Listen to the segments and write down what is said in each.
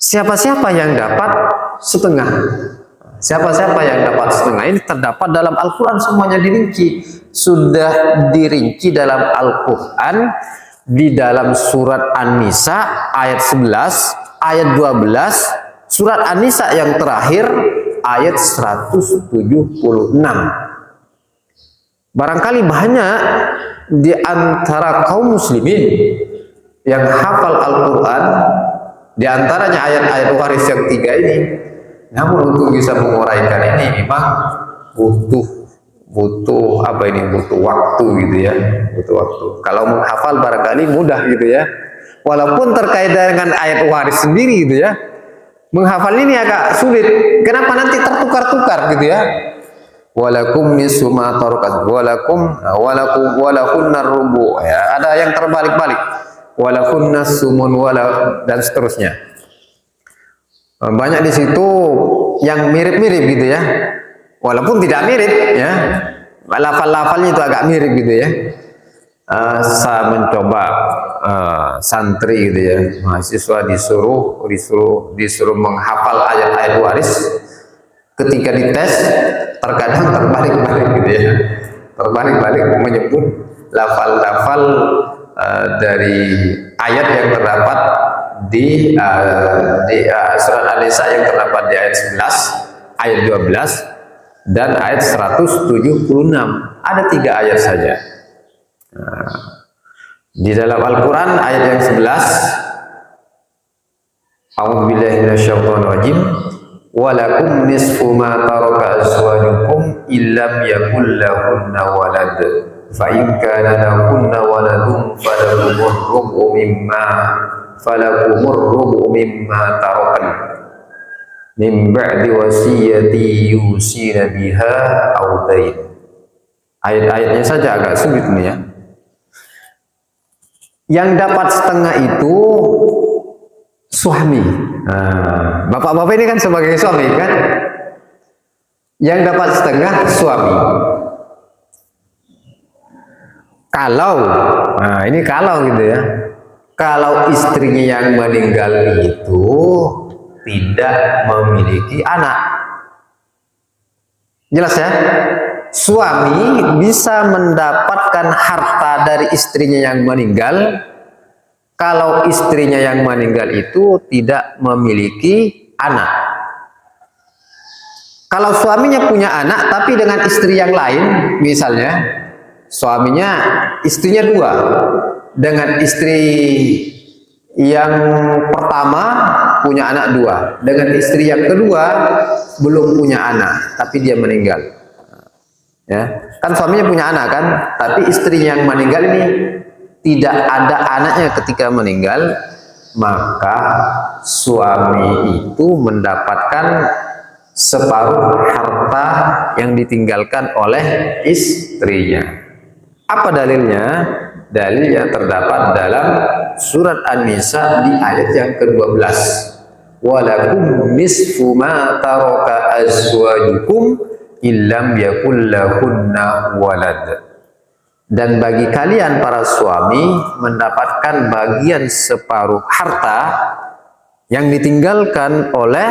Siapa-siapa yang dapat setengah? Siapa-siapa yang dapat setengah? Ini terdapat dalam Al-Quran, semuanya dirinci. Sudah dirinci dalam Al-Quran di dalam surat An-Nisa ayat 11, ayat 12, surat An-Nisa yang terakhir ayat 176. Barangkali banyak di antara kaum muslimin yang hafal Al-Quran, di antaranya ayat-ayat waris yang 3 ini. Namun untuk bisa menguraikan ini memang butuh apa ini, butuh waktu gitu ya, butuh waktu. Kalau menghafal barangkali mudah gitu ya, walaupun terkait dengan ayat waris sendiri gitu ya, menghafal ini agak sulit. Kenapa? Nanti tertukar-tukar gitu ya. Walakum nisfu ma tarakat walahunna rubu, ya, ada yang terbalik-balik, walahunna sumun dan seterusnya. Banyak di situ yang mirip-mirip gitu ya, walaupun tidak mirip ya, lafal-lafalnya itu agak mirip gitu ya. Saya mencoba santri gitu ya, mahasiswa disuruh menghafal ayat-ayat waris. Ketika dites terkadang terbalik-balik gitu ya, terbalik-balik menyebut lafal-lafal dari ayat yang terdapat di surat An-Nisa yang terdapat di ayat 11, ayat 12 dan ayat 176. Ada 3 ayat saja. Di dalam Al-Quran ayat yang 11, A'udzubillahi minasyaitonir rajim, walakum nisfu ma taraka azwajukum illam yakul lahunna walad fa in kana lahunna waladun falakumur rubu mimma tarakan min ba'di wasiyati yusina biha aw dain. Ayat-ayatnya saja agak sulit nih ya. Yang dapat setengah itu suami. Bapak-bapak ini kan sebagai suami kan, yang dapat setengah suami. Kalau, ini kalau gitu ya, kalau istrinya yang meninggal itu tidak memiliki anak. Jelas ya? Suami bisa mendapatkan harta dari istrinya yang meninggal kalau istrinya yang meninggal itu tidak memiliki anak. Kalau suaminya punya anak tapi dengan istri yang lain, misalnya suaminya istrinya 2, dengan istri yang pertama punya anak 2, dengan istri yang kedua belum punya anak tapi dia meninggal. Ya, kan suaminya punya anak kan, tapi istri yang meninggal ini tidak ada anaknya ketika meninggal, maka suami itu mendapatkan separuh harta yang ditinggalkan oleh istrinya. Apa dalilnya? Dalil yang terdapat dalam surat An-Nisa di ayat yang ke-12. Walakum nisfu ma taraka azwajukum illam yakul lahunna walad. Dan bagi kalian para suami mendapatkan bagian separuh harta yang ditinggalkan oleh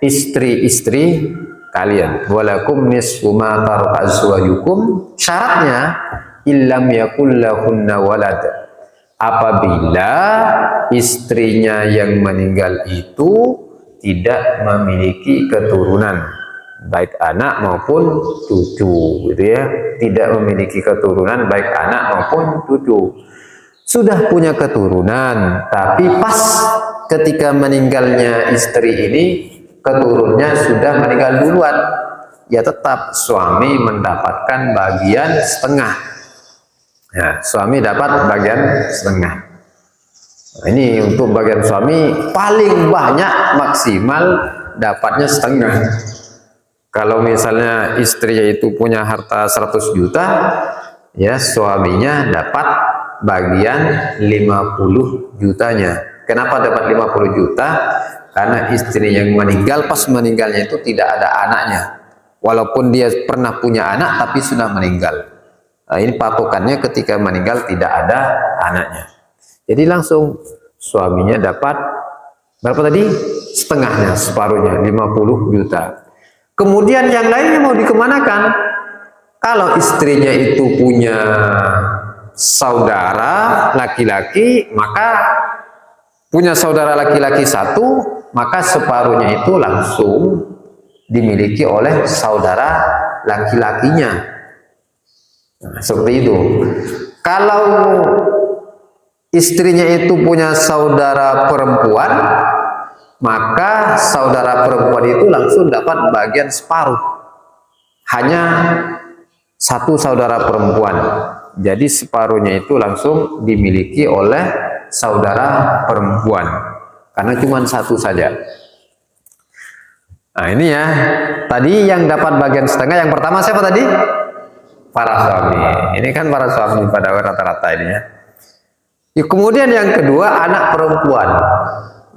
istri-istri kalian. Walakum nisfu ma taraka azwajukum, syaratnya illam yakul lahunna walad, apabila istrinya yang meninggal itu tidak memiliki keturunan, baik anak maupun cucu gitu ya, tidak memiliki keturunan baik anak maupun cucu. Sudah punya keturunan tapi pas ketika meninggalnya istri ini keturunannya sudah meninggal duluan, ya tetap suami mendapatkan bagian setengah. Ya, suami dapat bagian setengah. Nah, ini untuk bagian suami paling banyak maksimal dapatnya setengah. Kalau misalnya istrinya itu punya harta 100 juta, ya suaminya dapat bagian 50 jutanya. Kenapa dapat 50 juta? Karena istri yang meninggal, pas meninggalnya itu tidak ada anaknya. Walaupun dia pernah punya anak, tapi sudah meninggal. Nah, ini patokannya ketika meninggal tidak ada anaknya. Jadi langsung suaminya dapat Berapa tadi? Setengahnya, separuhnya, 50 juta. Kemudian yang lainnya mau dikemanakan? Kalau istrinya itu punya saudara laki-laki, maka punya saudara laki-laki satu, maka separuhnya itu langsung dimiliki oleh saudara laki-lakinya. Nah, seperti itu. Kalau istrinya itu punya saudara perempuan, maka saudara perempuan itu langsung dapat bagian separuh. Hanya satu saudara perempuan. Jadi separuhnya itu langsung dimiliki oleh saudara perempuan. Karena cuma satu saja. Nah ini ya. Tadi yang dapat bagian setengah, yang pertama siapa tadi? Para suami. Ini kan para suami pada rata-rata ini ya. Kemudian yang kedua, anak perempuan.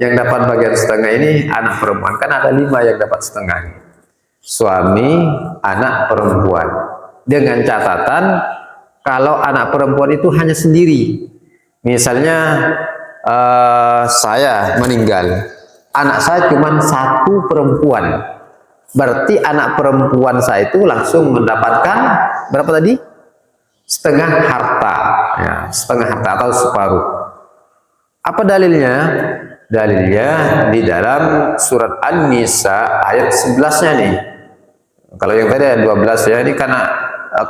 Yang dapat bagian setengah ini anak perempuan. Kan ada 5 yang dapat setengah. Suami, anak perempuan. Dengan catatan, kalau anak perempuan itu hanya sendiri. Misalnya, saya meninggal. Anak saya cuma satu perempuan. Berarti anak perempuan saya itu langsung mendapatkan berapa tadi? Setengah harta. Ya, setengah harta atau separuh. Apa dalilnya? Dalilnya di dalam surat An-Nisa ayat 11-nya nih. Kalau yang tadi ayat 12 ya, ini karena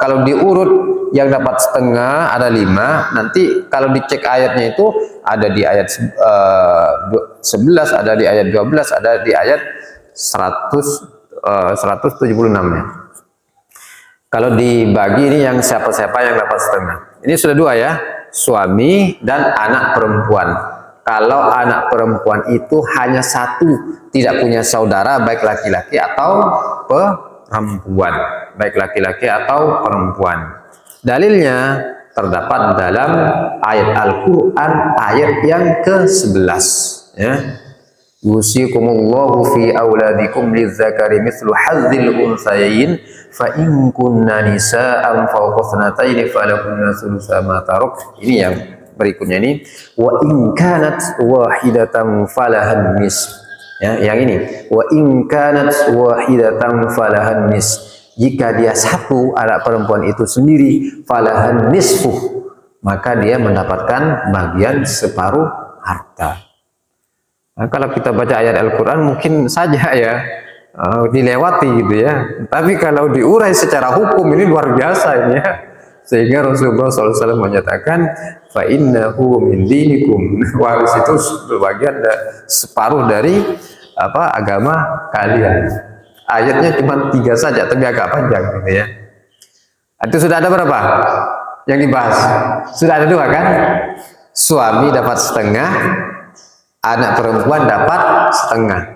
kalau diurut yang dapat setengah ada 5, nanti kalau dicek ayatnya itu ada di ayat 11, ada di ayat 12, ada di ayat 176 ya. Kalau dibagi ini yang siapa-siapa yang dapat setengah. Ini sudah 2 ya, suami dan anak perempuan. Kalau anak perempuan itu hanya satu, tidak punya saudara baik laki-laki atau perempuan, baik laki-laki atau perempuan. Dalilnya terdapat dalam ayat Al-Quran ayat yang ke-11 ya. Yusikumullahu fi auladikum lizzakari mithlu hazzil unthayain fa in kunna nisa'an fawqa thnatayn falahunna thulutsa ma tarak. Ini yang berikutnya ini, wa in kanat wahidatan falahan nisf. Ya, yang ini, wa in kanat wahidatan falahan nisf. Jika dia satu, anak perempuan itu sendiri, falahan nisfu, maka dia mendapatkan bagian separuh harta. Nah, kalau kita baca ayat Al-Quran mungkin saja ya dilewati gitu ya. Tapi kalau diurai secara hukum ini luar biasa ini ya. Sehingga Rasulullah SAW menyatakan, fa innahu min dinikum. Waris itu bagian separuh dari agama kalian. Ayatnya cuma 3 saja, tapi agak panjang gitu ya. Itu sudah ada berapa yang dibahas? Sudah ada 2 kan? Suami dapat setengah, anak perempuan dapat setengah.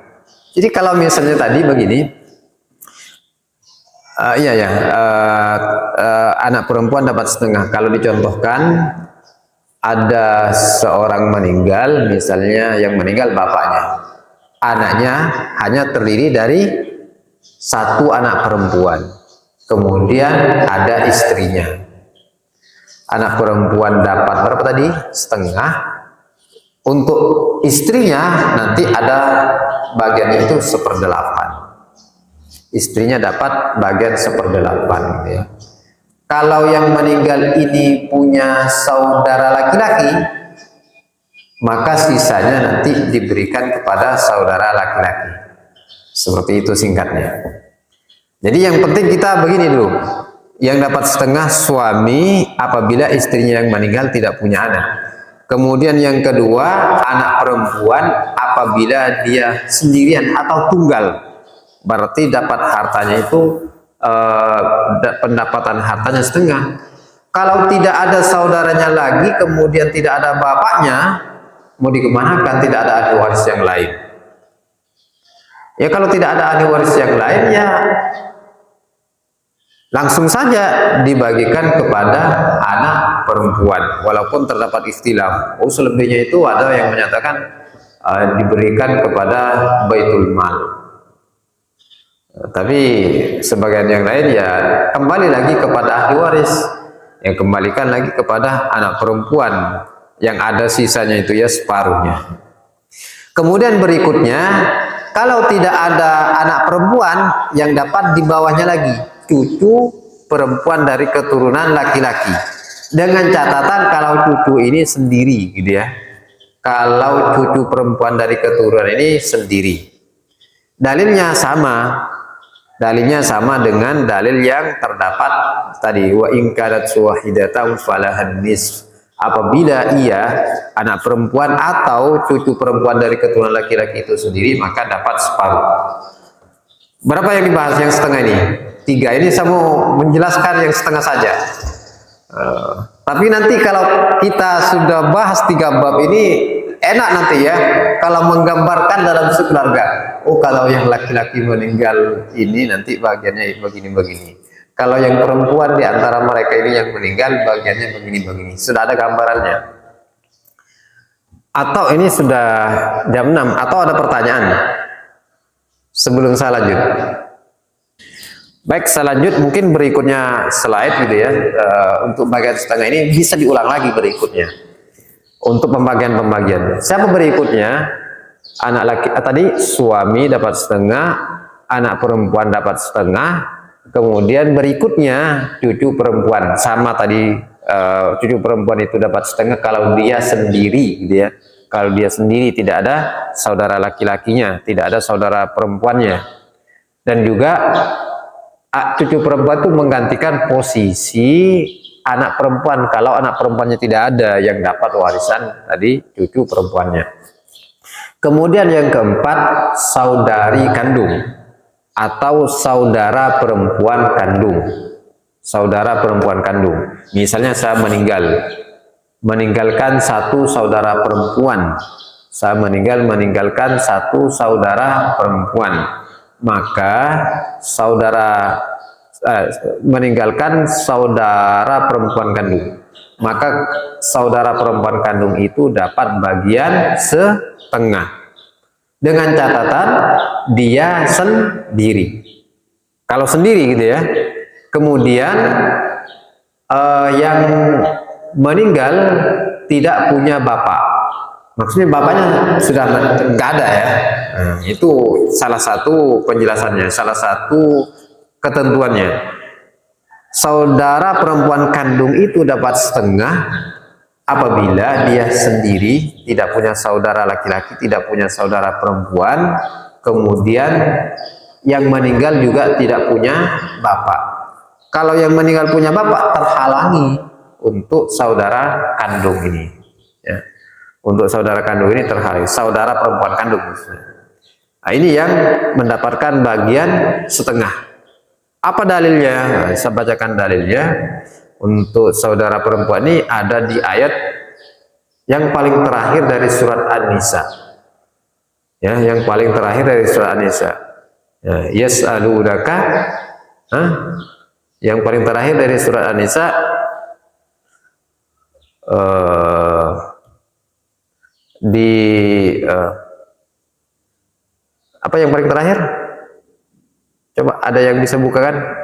Jadi kalau misalnya tadi begini, anak perempuan dapat setengah. Kalau dicontohkan, ada seorang meninggal, misalnya yang meninggal bapaknya, anaknya hanya terdiri dari satu anak perempuan, kemudian ada istrinya. Anak perempuan dapat berapa tadi? Setengah. Untuk istrinya nanti ada bagiannya itu 1/8. Istrinya dapat bagian 1/8 gitu ya. Kalau yang meninggal ini punya saudara laki-laki, maka sisanya nanti diberikan kepada saudara laki-laki. Seperti itu singkatnya. Jadi yang penting kita begini dulu. Yang dapat setengah suami apabila istrinya yang meninggal tidak punya anak. Kemudian yang kedua, anak perempuan apabila dia sendirian atau tunggal. Berarti dapat hartanya itu pendapatan hartanya setengah. Kalau tidak ada saudaranya lagi, kemudian tidak ada bapaknya, mau dikemanakan, tidak ada ahli waris yang lain. Ya kalau tidak ada ahli waris yang lain, ya langsung saja dibagikan kepada anak perempuan, walaupun terdapat istilah. Oh, selebihnya itu ada yang menyatakan diberikan kepada baitul mal. Tapi sebagian yang lain ya kembali lagi kepada ahli waris, yang kembalikan lagi kepada anak perempuan yang ada sisanya itu ya separuhnya. Kemudian berikutnya, kalau tidak ada anak perempuan, yang dapat di bawahnya lagi cucu perempuan dari keturunan laki-laki. Dengan catatan kalau cucu ini sendiri gitu ya. Kalau cucu perempuan dari keturunan ini sendiri. Dalilnya sama. Dalilnya sama dengan dalil yang terdapat tadi, wa in kanat wahidatan falahan nisf. Apabila ia anak perempuan atau cucu perempuan dari keturunan laki-laki itu sendiri, maka dapat separuh. Berapa yang dibahas yang setengah ini? 3. Ini saya mau menjelaskan yang setengah saja. Tapi nanti kalau kita sudah bahas 3 bab ini, enak nanti ya kalau menggambarkan dalam sekeluarga. Oh, kalau yang laki-laki meninggal ini nanti bagiannya begini-begini. Kalau yang perempuan di antara mereka ini yang meninggal bagiannya begini-begini. Sudah ada gambarannya. Atau ini sudah jam 6 atau ada pertanyaan sebelum saya lanjut? Baik, saya lanjut mungkin berikutnya slide gitu ya. Untuk bagian setengah ini bisa diulang lagi berikutnya. Untuk pembagian-pembagian. Siapa berikutnya? Anak laki tadi suami dapat setengah, anak perempuan dapat setengah. Kemudian berikutnya cucu perempuan sama tadi, cucu perempuan itu dapat setengah kalau dia sendiri gitu ya. Kalau dia sendiri tidak ada saudara laki-lakinya, tidak ada saudara perempuannya. Dan juga cucu perempuan itu menggantikan posisi anak perempuan kalau anak perempuannya tidak ada yang dapat warisan tadi cucu perempuannya. Kemudian yang keempat, saudari kandung atau saudara perempuan kandung. Saudara perempuan kandung. Misalnya saya meninggalkan satu saudara perempuan. Saya meninggalkan satu saudara perempuan. Maka meninggalkan saudara perempuan kandung. Maka saudara perempuan kandung itu dapat bagian setengah. Dengan catatan dia sendiri. Kalau sendiri gitu ya. Kemudian yang meninggal tidak punya bapak. Maksudnya bapaknya sudah nggak ada ya. Itu salah satu penjelasannya, salah satu ketentuannya. Saudara perempuan kandung itu dapat setengah apabila dia sendiri, tidak punya saudara laki-laki, tidak punya saudara perempuan, kemudian yang meninggal juga tidak punya bapak. Kalau yang meninggal punya bapak, terhalangi untuk saudara kandung ini. Ya. Untuk saudara kandung ini terhalangi, saudara perempuan kandung. Nah, ini yang mendapatkan bagian setengah. Apa dalilnya? Nah, saya bacakan dalilnya. Untuk saudara perempuan ini ada di ayat yang paling terakhir dari surat An-Nisa. Ya, yang paling terakhir dari surat An-Nisa. Ya, yas'alunaka, yang paling terakhir dari surat An-Nisa, apa yang paling terakhir? Coba ada yang bisa bukakan?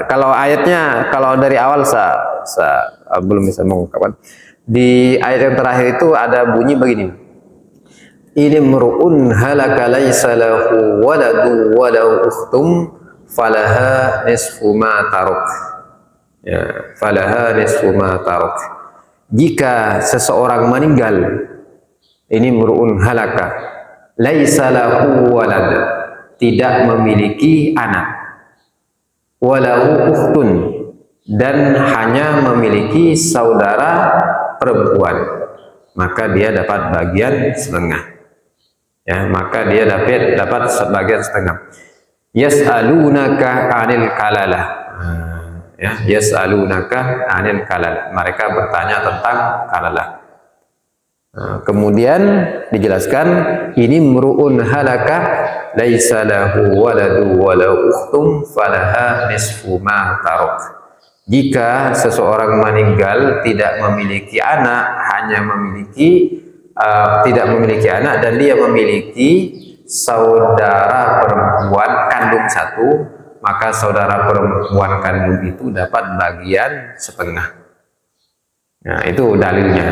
Kalau ayatnya, kalau dari awal saya belum bisa mengungkapkan. Di ayat yang terakhir itu ada bunyi begini. Ini mru'un halaka laisa lahu waladu wa lahu ukhtum falaha nisfu ma taruk. Ya, falaha nisfu ma taruk. Jika seseorang meninggal, ini mru'un halaka laisa lahu walad, tidak memiliki anak. Walahu ukhtun, dan hanya memiliki saudara perempuan, maka dia dapat bagian setengah. Ya, maka dia dapat bagian setengah. Yas'alunaka 'anil kalalah. Ya, yas'alunaka 'anil kalalah. Mereka bertanya tentang kalalah. Kemudian dijelaskan ini mru'un halaka laisa lahu waladu wa lahu ukhtum falaha nisfu ma tarok. Jika seseorang meninggal tidak memiliki anak, hanya memiliki tidak memiliki anak dan dia memiliki saudara perempuan kandung satu, maka saudara perempuan kandung itu dapat bagian setengah. Nah, itu dalilnya.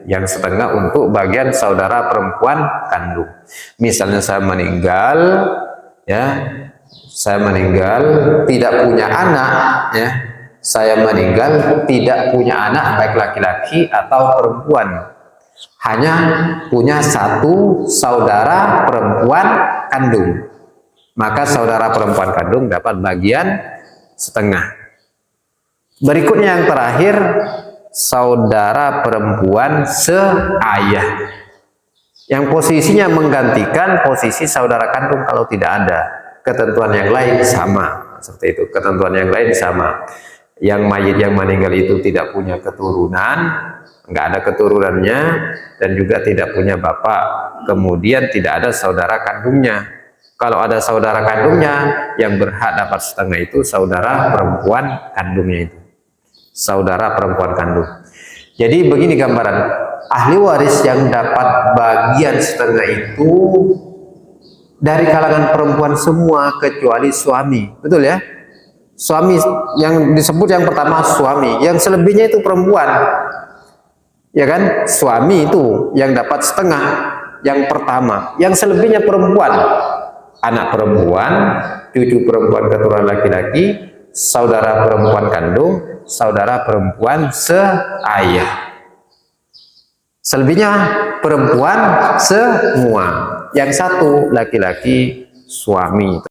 Yang setengah untuk bagian saudara perempuan kandung. Misalnya saya meninggal, ya, saya meninggal tidak punya anak, ya, saya meninggal tidak punya anak baik laki-laki atau perempuan, hanya punya satu saudara perempuan kandung, maka saudara perempuan kandung dapat bagian setengah. Berikutnya yang terakhir, saudara perempuan seayah, yang posisinya menggantikan posisi saudara kandung kalau tidak ada. Ketentuan yang lain sama, seperti itu. Ketentuan yang lain sama. Yang mayit yang meninggal itu tidak punya keturunan, nggak ada keturunannya, dan juga tidak punya bapak. Kemudian tidak ada saudara kandungnya. Kalau ada saudara kandungnya, yang berhak dapat setengah itu saudara perempuan kandungnya itu. Saudara perempuan kandung. Jadi begini gambaran, ahli waris yang dapat bagian setengah itu dari kalangan perempuan semua kecuali suami, betul ya? Suami yang disebut yang pertama suami, yang selebihnya itu perempuan, ya kan? Suami itu yang dapat setengah, yang pertama, yang selebihnya perempuan, anak perempuan, cucu perempuan keturunan laki-laki, saudara perempuan kandung, saudara perempuan seayah. Selebihnya perempuan semua. Yang satu laki-laki suami.